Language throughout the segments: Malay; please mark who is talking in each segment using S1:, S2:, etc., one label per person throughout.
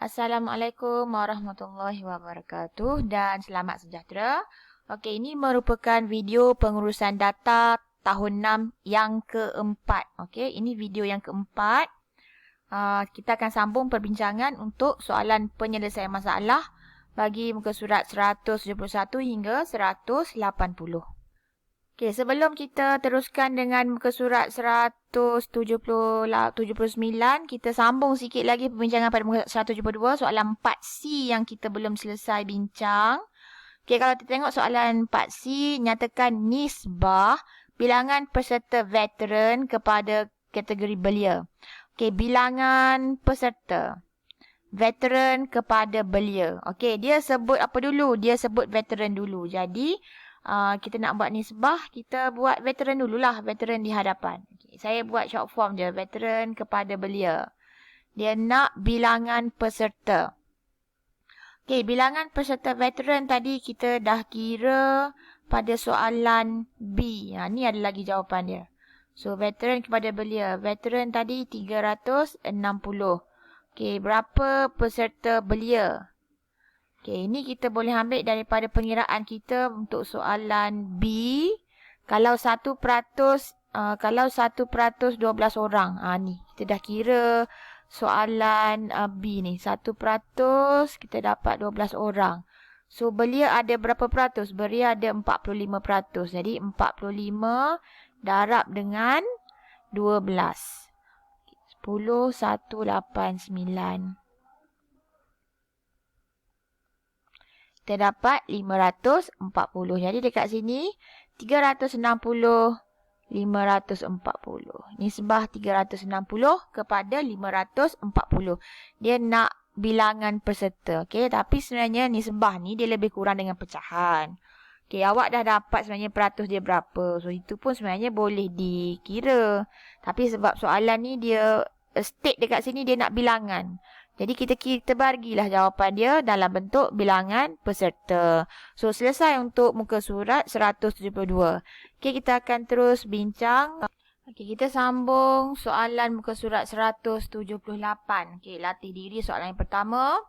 S1: Assalamualaikum warahmatullahi wabarakatuh dan selamat sejahtera. Okey, ini merupakan video pengurusan data tahun 6 yang keempat. Okey, ini video yang keempat. Kita akan sambung perbincangan untuk soalan penyelesaian masalah bagi muka surat 171 hingga 180. Okey, sebelum kita teruskan dengan muka surat 179, kita sambung sikit lagi perbincangan pada muka 172, soalan 4C yang kita belum selesai bincang. Okey, kalau kita tengok soalan 4C, nyatakan nisbah bilangan peserta veteran kepada kategori belia. Okey, bilangan peserta veteran kepada belia. Okey, dia sebut apa dulu? Dia sebut veteran dulu. Jadi, kita nak buat nisbah, kita buat veteran dululah, veteran di hadapan. Okay, saya buat short form je, veteran kepada belia. Dia nak bilangan peserta. Okey, bilangan peserta veteran tadi kita dah kira pada soalan B. Ni ada lagi jawapan dia. So, veteran kepada belia. Veteran tadi 360. Okey, berapa peserta belia? Okey, ini kita boleh ambil daripada pengiraan kita untuk soalan B. Kalau 1%, kalau 1% 12 orang. Ni, kita dah kira soalan B ni. 1% kita dapat 12 orang. So, belia ada berapa peratus? Belia ada 45%. Jadi, 45 darab dengan 12. 10, 1, 8, 9. Kita dapat 540. Jadi dekat sini 360, 540. Nisbah 360 kepada 540. Dia nak bilangan peserta. Okey, tapi sebenarnya nisbah ni dia lebih kurang dengan pecahan. Okey, awak dah dapat sebenarnya peratus dia berapa. So itu pun sebenarnya boleh dikira. Tapi sebab soalan ni dia state dekat sini dia nak bilangan. Jadi kita bagilah jawapan dia dalam bentuk bilangan peserta. So, selesai untuk muka surat 172. Okey, kita akan terus bincang. Okey, kita sambung soalan muka surat 178. Okey, latih diri soalan yang pertama.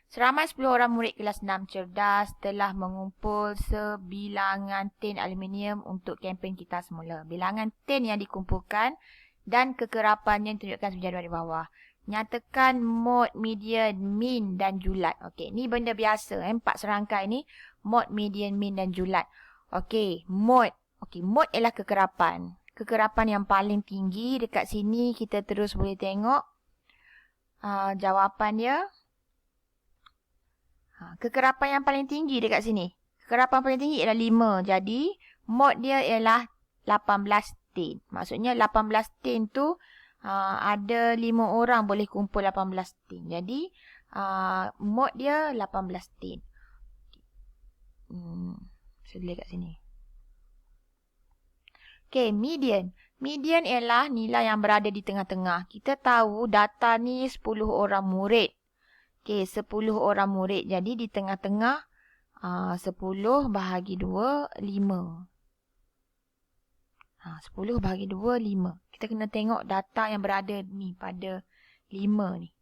S1: Seramai 10 orang murid kelas 6 cerdas telah mengumpul sebilangan tin aluminium untuk kempen kita semula. Bilangan tin yang dikumpulkan dan kekerapan yang ditunjukkan sebagai jadual di bawah. Nyatakan mod, median, min dan julat. Okey, ni benda biasa. 4 serangkai ni. Mod, median, min dan julat. Okey, mod. Okey, mod ialah kekerapan. Kekerapan yang paling tinggi. Dekat sini kita terus boleh tengok jawapan dia. Kekerapan yang paling tinggi dekat sini. Kekerapan paling tinggi ialah 5. Jadi, mod dia ialah 18 tin. Maksudnya 18 tin tu ada 5 orang boleh kumpul 18 tin. Jadi, mod dia 18 tin. Saya tulis kat sini. Okey, median. Median ialah nilai yang berada di tengah-tengah. Kita tahu data ni 10 orang murid. Okey, 10 orang murid. Jadi, di tengah-tengah 10 bahagi 2, 5. 10 bahagi 2, 5. Kita kena tengok data yang berada ni pada 5 ni.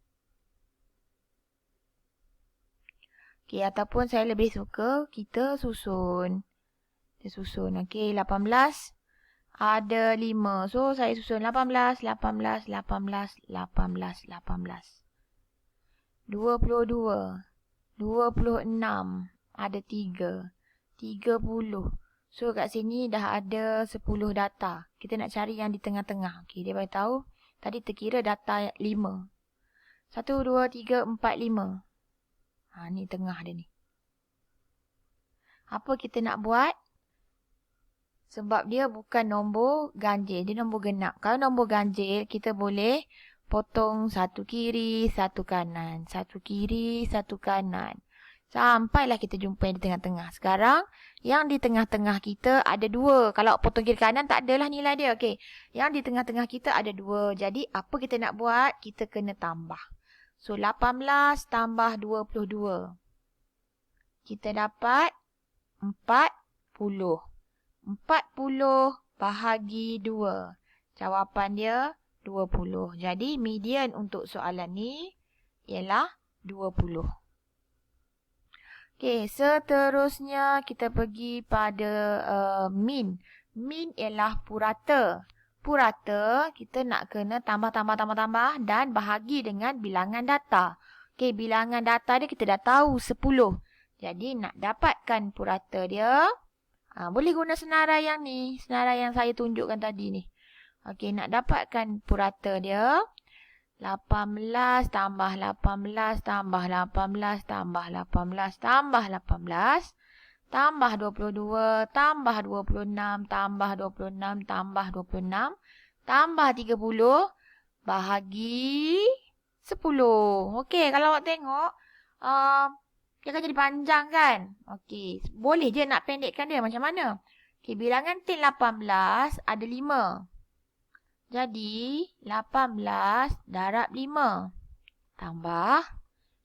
S1: Okey, ataupun saya lebih suka kita susun. Kita susun. Okey, 18 ada 5. So, saya susun 18, 18, 18, 18, 18. 22, 26, ada 3, 30. So, kat sini dah ada 10 data. Kita nak cari yang di tengah-tengah. Okey, dia beritahu tadi terkira data 5. 1, 2, 3, 4, 5. Ni tengah dia ni. Apa kita nak buat? Sebab dia bukan nombor ganjil. Dia nombor genap. Kalau nombor ganjil, kita boleh potong satu kiri, satu kanan. Satu kiri, satu kanan. Sampailah kita jumpa yang di tengah-tengah. Sekarang, yang di tengah-tengah kita ada 2. Kalau potong kiri kanan, tak adalah nilai dia. Okey. Yang di tengah-tengah kita ada 2. Jadi, apa kita nak buat? Kita kena tambah. So, 18 tambah 22. Kita dapat 40. 40 bahagi 2. Jawapan dia 20. Jadi, median untuk soalan ni ialah 20. Okey, seterusnya kita pergi pada min. Min ialah purata. Purata kita nak kena tambah dan bahagi dengan bilangan data. Okey, bilangan data dia kita dah tahu 10. Jadi nak dapatkan purata dia, boleh guna senarai yang ni, senarai yang saya tunjukkan tadi ni. Okey, nak dapatkan purata dia, 18 tambah 18 tambah 18 tambah 18 tambah 18 tambah 22 tambah 26 tambah 26 tambah 26 tambah 30 bahagi 10. Okey, kalau awak tengok dia akan jadi panjang kan? Okey, boleh je nak pendekkan dia macam mana? Okey, bilangan 10 18 ada 5. Jadi 18 darab 5 tambah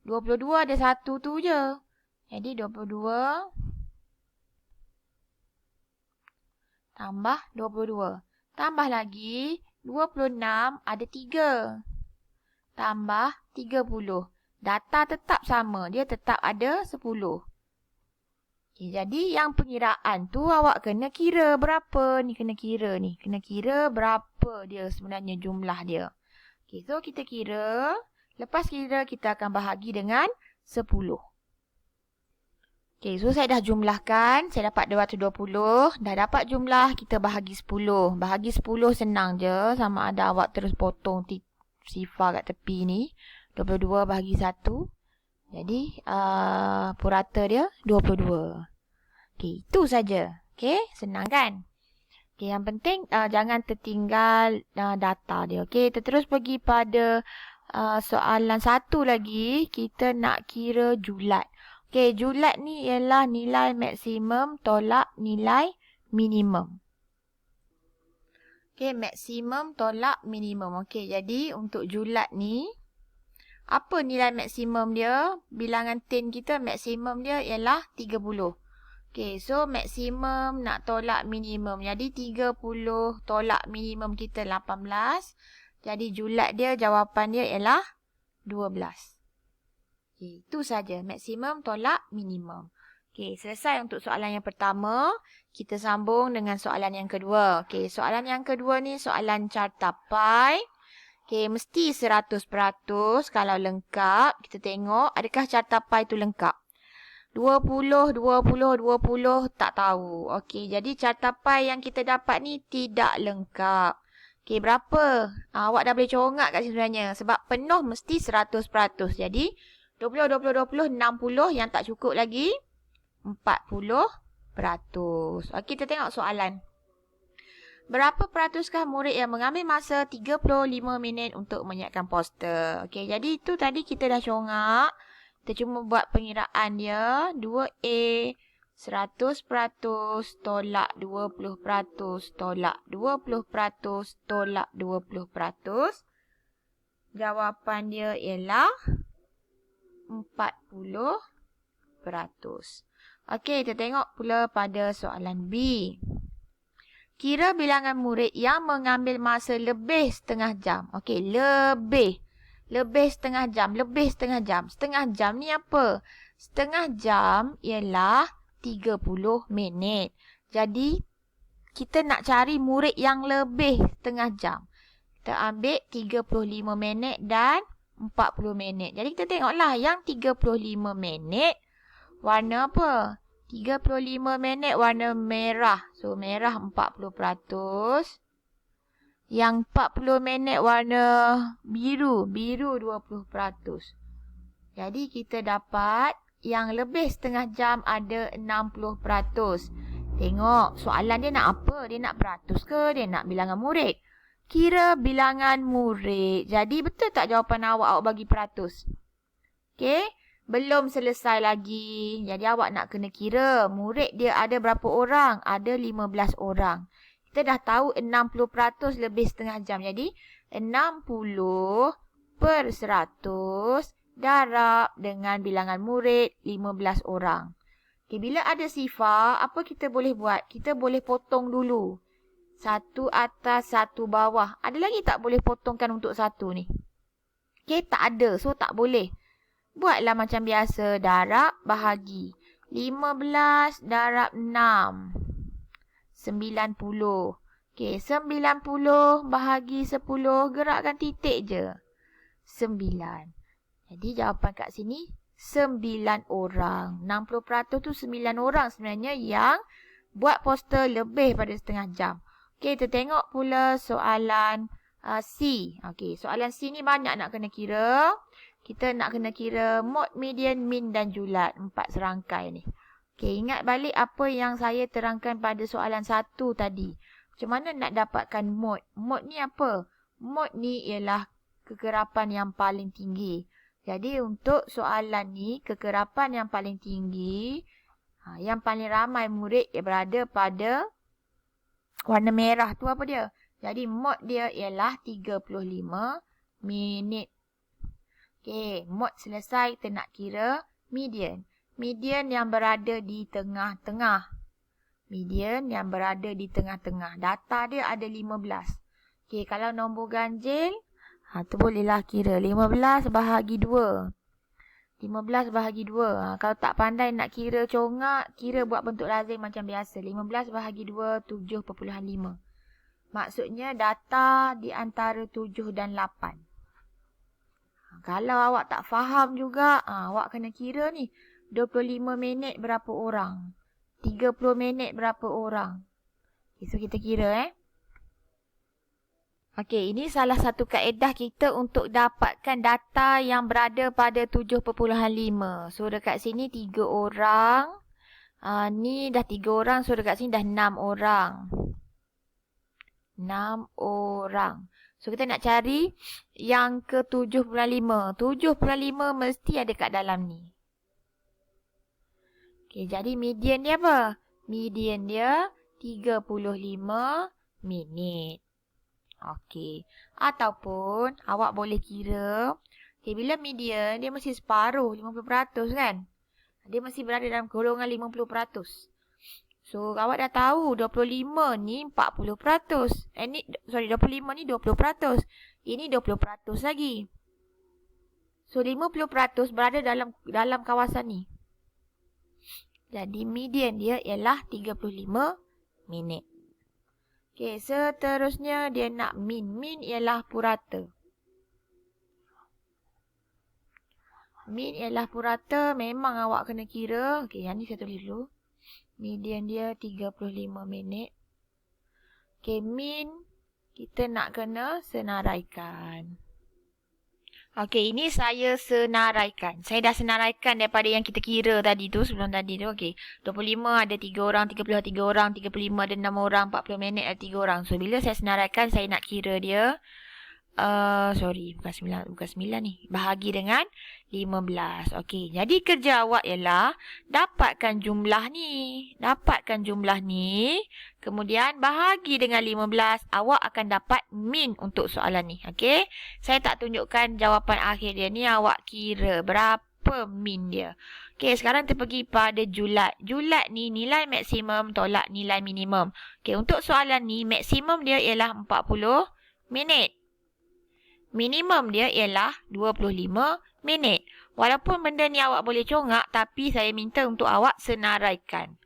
S1: 22 ada 1 tu je. Jadi 22 tambah 22. Tambah lagi 26 ada 3. Tambah 30. Data tetap sama. Dia tetap ada 10. Okay, jadi yang pengiraan tu awak kena kira berapa ni. Kena kira ni. Kena kira berapa dia sebenarnya jumlah dia. Okay, so kita kira. Lepas kira kita akan bahagi dengan 10. Okay, so saya dah jumlahkan. Saya dapat 220. Dah dapat jumlah, kita bahagi 10. Bahagi 10 senang je. Sama ada awak terus potong sifar kat tepi ni. 22 bahagi 1. Jadi, purata dia 22. Okay, itu saja. Okay, senang kan? Okay, yang penting jangan tertinggal data dia. Okay, kita terus pergi pada soalan satu lagi. Kita nak kira julat. Okay, julat ni ialah nilai maksimum tolak nilai minimum. Okay, maksimum tolak minimum. Okay, jadi untuk julat ni, apa nilai maksimum dia? Bilangan 10 kita maksimum dia ialah 30. Okay, so maksimum nak tolak minimum. Jadi 30 tolak minimum kita 18. Jadi julat dia, jawapan dia ialah 12. Okay, itu saja. Maksimum tolak minimum. Okay, selesai untuk soalan yang pertama. Kita sambung dengan soalan yang kedua. Okay, soalan yang kedua ni soalan carta pi. Okay, mesti 100% kalau lengkap. Kita tengok adakah carta pi tu lengkap. 20, 20, 20 tak tahu. Okay, jadi carta pi yang kita dapat ni tidak lengkap. Okay, berapa? Awak dah boleh congak kat sini sebenarnya. Sebab penuh mesti 100%. Jadi, 20, 20, 20, 60 yang tak cukup lagi 40%. Okey, kita tengok soalan. Berapa peratuskah murid yang mengambil masa 35 minit untuk menyiapkan poster? Okey, jadi itu tadi kita dah congak. Kita cuma buat pengiraan dia. 2A 100% tolak 20% tolak 20% tolak 20%. Jawapan dia ialah 40%. Okey, kita tengok pula pada soalan B. Kira bilangan murid yang mengambil masa lebih setengah jam. Okey, lebih setengah jam, lebih setengah jam. Setengah jam ni apa? Setengah jam ialah 30 minit. Jadi, kita nak cari murid yang lebih setengah jam. Kita ambil 35 minit dan 40 minit. Jadi kita tengoklah yang 35 minit warna apa? 35 minit warna merah. So merah 40%. Yang 40 minit warna biru. Biru 20%. Jadi kita dapat yang lebih setengah jam ada 60%. Tengok soalan dia nak apa? Dia nak peratus ke? Dia nak bilangan murid? Kira bilangan murid. Jadi betul tak jawapan awak? Awak bagi peratus. Okey. Belum selesai lagi. Jadi awak nak kena kira. Murid dia ada berapa orang? Ada 15 orang. Kita dah tahu 60% lebih setengah jam. Jadi 60/100 darab dengan bilangan murid 15 orang. Okey, bila ada sifar, apa kita boleh buat? Kita boleh potong dulu. Satu atas, satu bawah. Ada lagi tak boleh potongkan untuk satu ni? Okey, tak ada. So, tak boleh. Buatlah macam biasa. Darab bahagi. 15 darab 6. 90. Okey, 90 bahagi 10. Gerakkan titik je. 9. Jadi jawapan kat sini 9 orang. 60% tu 9 orang sebenarnya yang buat poster lebih pada setengah jam. Okey, kita tengok pula soalan C. Okey, soalan C ni banyak nak kena kira. Kita nak kena kira mod, median, min dan julat. 4 serangkai ni. Okey, ingat balik apa yang saya terangkan pada soalan 1 tadi. Macam mana nak dapatkan mod? Mod ni apa? Mod ni ialah kekerapan yang paling tinggi. Jadi untuk soalan ni, kekerapan yang paling tinggi, yang paling ramai murid yang berada pada warna merah tu apa dia? Jadi mod dia ialah 35 minit. Okey, mod selesai, kita nak kira median. Median yang berada di tengah-tengah. Median yang berada di tengah-tengah. Data dia ada 15. Okey, kalau nombor ganjil, tu bolehlah kira 15 bahagi 2. 15 bahagi 2. Kalau tak pandai nak kira congak, kira buat bentuk lazim macam biasa. 15 bahagi 2, 7.5. Maksudnya data di antara 7 dan 8. Kalau awak tak faham juga, awak kena kira ni. 25 minit berapa orang? 30 minit berapa orang? Okay, so kita kira Okey, ini salah satu kaedah kita untuk dapatkan data yang berada pada 7.5. So dekat sini 3 orang. Ni dah 3 orang, so dekat sini dah 6 orang. 6 orang. So kita nak cari yang ke 7.5. 7.5 mesti ada kat dalam ni. Okey, jadi median dia apa? Median dia 35 minit. Okey. Ataupun awak boleh kira. Okey, bila median dia mesti separuh, 50% kan? Dia mesti berada dalam golongan 50%. So, awak dah tahu 25 ni 40%. 25 ni 20%. Ini 20% lagi. So, 50% berada dalam kawasan ni. Jadi, median dia ialah 35 minit. Okey, seterusnya dia nak min. Min ialah purata. Min ialah purata. Memang awak kena kira. Okey, yang ni saya tulis dulu. Median dia 35 minit. Okey, min kita nak kena senaraikan. Okey, ini saya senaraikan. Saya dah senaraikan daripada yang kita kira tadi tu, sebelum tadi tu. Okey, 25 ada 3 orang, 30 ada 3 orang, 35 ada 6 orang, 40 minit ada 3 orang. So, bila saya senaraikan, saya nak kira dia. Bukan 9 ni. Bahagi dengan 15. Okey, jadi kerja awak ialah dapatkan jumlah ni. Dapatkan jumlah ni. Kemudian bahagi dengan 15. Awak akan dapat min untuk soalan ni. Okey, saya tak tunjukkan jawapan akhir dia ni. Awak kira berapa min dia. Okey, sekarang kita pergi pada julat. Julat ni nilai maksimum tolak nilai minimum. Okey, untuk soalan ni maksimum dia ialah 40 minit. Minimum dia ialah 25 minit. Walaupun benda ni awak boleh congak, tapi saya minta untuk awak senaraikan.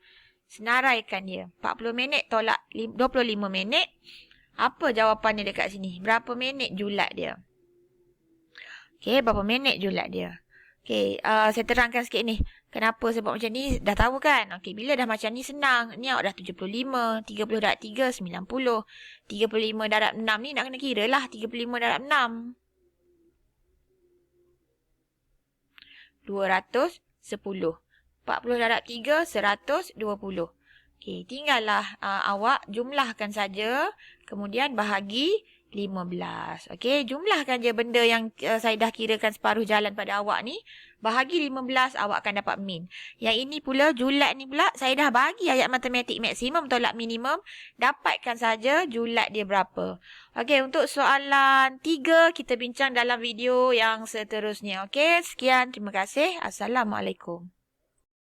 S1: Senaraikan dia. 40 minit tolak 25 minit. Apa jawapannya dekat sini? Berapa minit julat dia? Okey, berapa minit julat dia? Okey, saya terangkan sikit ni. Kenapa saya buat macam ni? Dah tahu kan? Okey, bila dah macam ni senang. Ni awak dah 75. 30 darab 3, 90. 35 darab 6 ni nak kena kira lah. 35 darab 6. 210. 40 darab 3, 120. Okey, tinggallah awak jumlahkan saja. Kemudian bahagi 15. Okey, jumlahkan je benda yang saya dah kirakan separuh jalan pada awak ni. Bahagi 15, awak akan dapat min. Yang ini pula, julat ni pula, saya dah bagi ayat matematik maksimum tolak minimum. Dapatkan saja julat dia berapa. Okey, untuk soalan 3, kita bincang dalam video yang seterusnya. Okey, sekian. Terima kasih. Assalamualaikum.